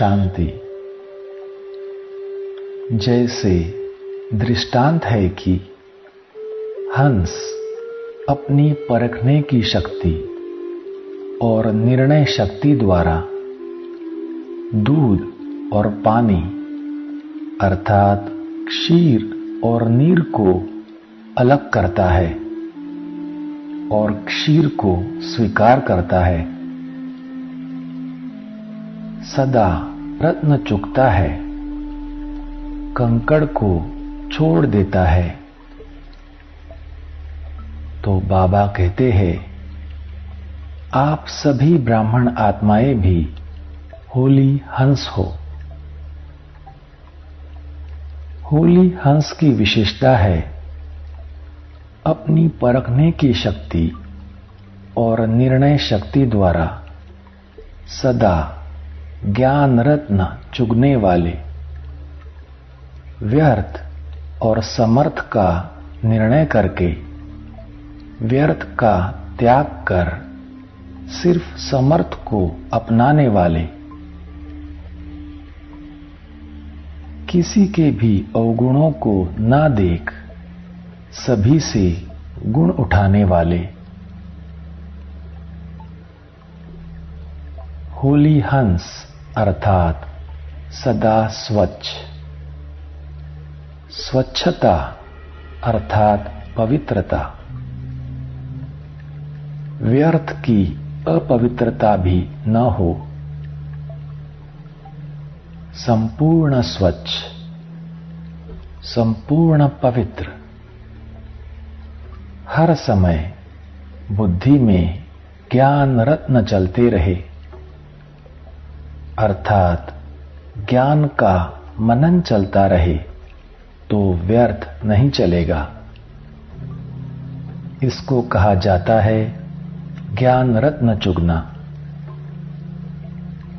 शांति। जैसे दृष्टांत है कि हंस अपनी परखने की शक्ति और निर्णय शक्ति द्वारा दूध और पानी अर्थात क्षीर और नीर को अलग करता है और क्षीर को स्वीकार करता है, सदा रत्न चुगता है, कंकड़ को छोड़ देता है। तो बाबा कहते हैं, आप सभी ब्राह्मण आत्माएं भी होली हंस हो। होली हंस की विशेषता है अपनी परखने की शक्ति और निर्णय शक्ति द्वारा सदा ज्ञान रत्न चुगने वाले, व्यर्थ और समर्थ का निर्णय करके व्यर्थ का त्याग कर सिर्फ समर्थ को अपनाने वाले, किसी के भी अवगुणों को ना देख सभी से गुण उठाने वाले, होली हंस अर्थात सदा स्वच्छ, स्वच्छता अर्थात पवित्रता, व्यर्थ की अपवित्रता भी न हो, संपूर्ण स्वच्छ, संपूर्ण पवित्र, हर समय बुद्धि में ज्ञान रत्न चलते रहे अर्थात ज्ञान का मनन चलता रहे तो व्यर्थ नहीं चलेगा। इसको कहा जाता है ज्ञान रत्न चुगना।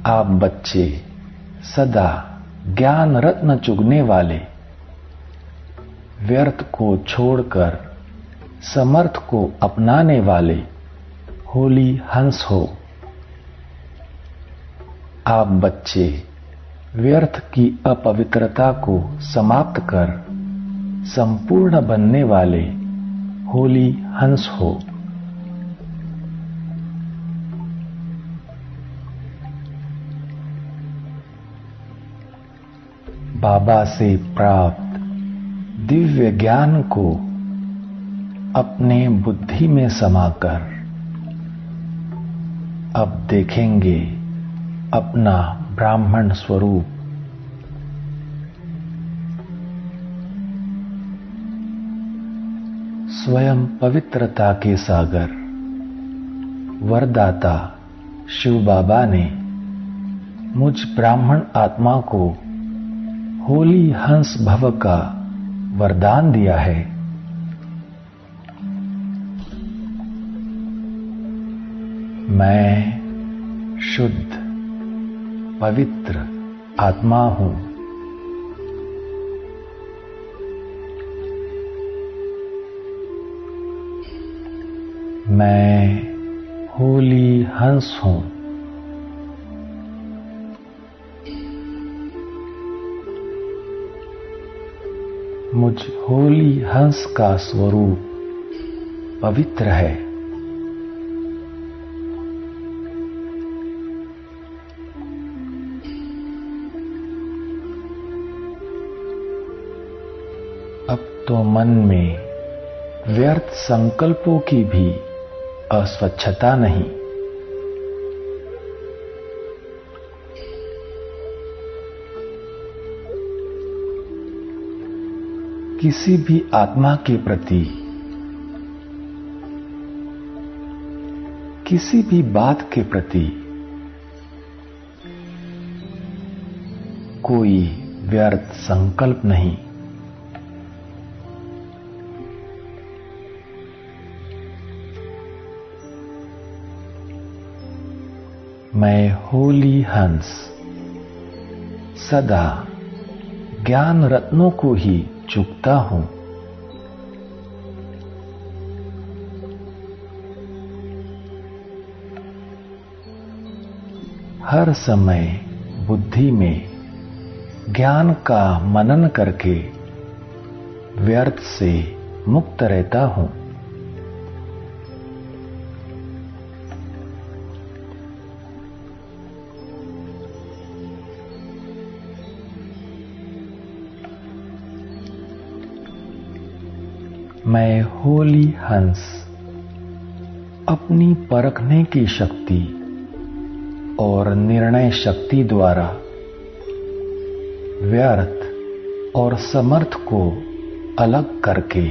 आप बच्चे सदा ज्ञान रत्न चुगने वाले, व्यर्थ को छोड़कर समर्थ को अपनाने वाले होली हंस हो। आप बच्चे व्यर्थ की अपवित्रता को समाप्त कर संपूर्ण बनने वाले होली हंस हो। बाबा से प्राप्त दिव्य ज्ञान को अपने बुद्धि में समाकर अब देखेंगे अपना ब्राह्मण स्वरूप। स्वयं पवित्रता के सागर वरदाता शिव बाबा ने मुझ ब्राह्मण आत्मा को होली हंस भव का वरदान दिया है। मैं शुद्ध पवित्र आत्मा हूं। मैं होली हंस हूं। मुझ होली हंस का स्वरूप पवित्र है। अब तो मन में व्यर्थ संकल्पों की भी अस्वच्छता नहीं। किसी भी आत्मा के प्रति, किसी भी बात के प्रति कोई व्यर्थ संकल्प नहीं। मैं होली हंस सदा ज्ञान रत्नों को ही चुगता हूं। हर समय बुद्धि में ज्ञान का मनन करके व्यर्थ से मुक्त रहता हूं। मैं होली हंस अपनी परखने की शक्ति और निर्णय शक्ति द्वारा व्यर्थ और समर्थ को अलग करके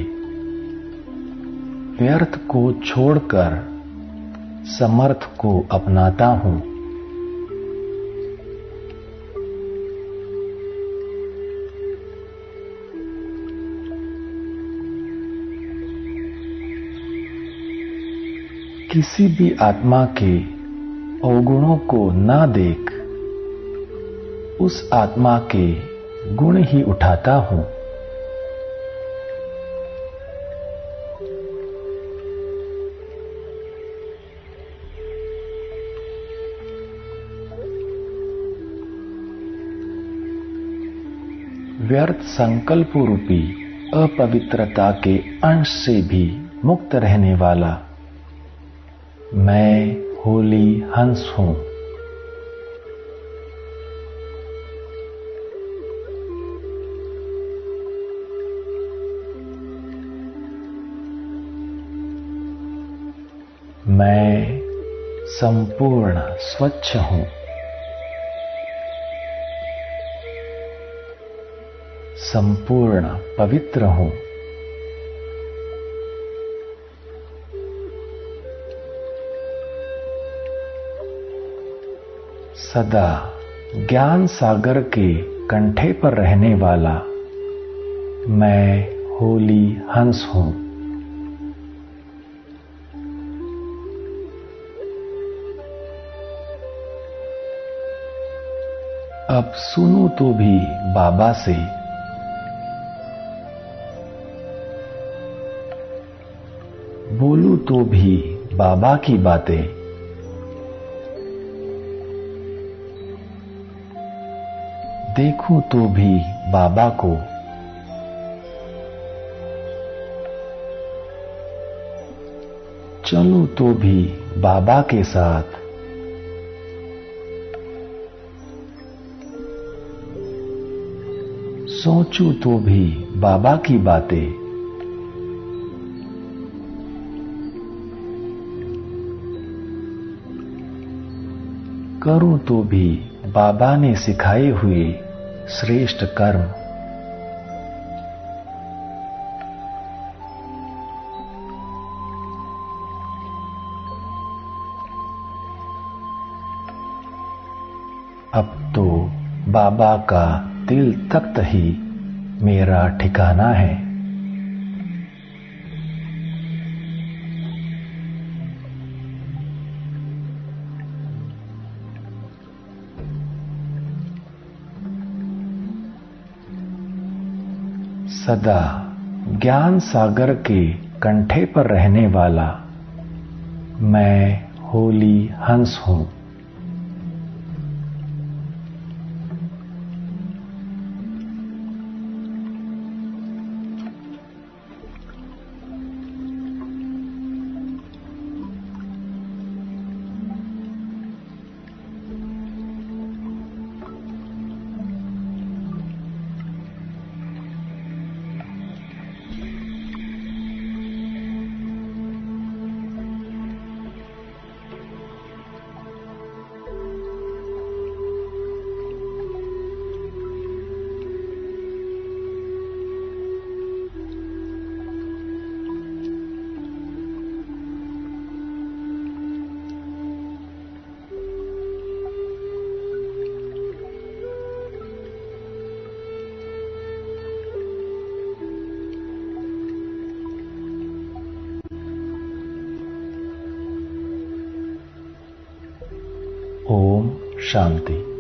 व्यर्थ को छोड़कर समर्थ को अपनाता हूं। किसी भी आत्मा के अवगुणों को ना देख उस आत्मा के गुण ही उठाता हूं। व्यर्थ संकल्प रूपी अपवित्रता के अंश से भी मुक्त रहने वाला मैं होली हंस हूं। मैं संपूर्ण स्वच्छ हूं। संपूर्ण पवित्र हूं। सदा ज्ञान सागर के कंठे पर रहने वाला मैं होली हंस हूं। अब सुनूं तो भी बाबा से, बोलूं तो भी बाबा की बातें, देखूं तो भी बाबा को, चलूं तो भी बाबा के साथ, सोचूं तो भी बाबा की बातें, करूं तो भी बाबा ने सिखाए हुए श्रेष्ठ कर्म। अब तो बाबा का दिल तख्त ही मेरा ठिकाना है। सदा ज्ञान सागर के कंठे पर रहने वाला मैं होली हंस हूं। ओम शांति।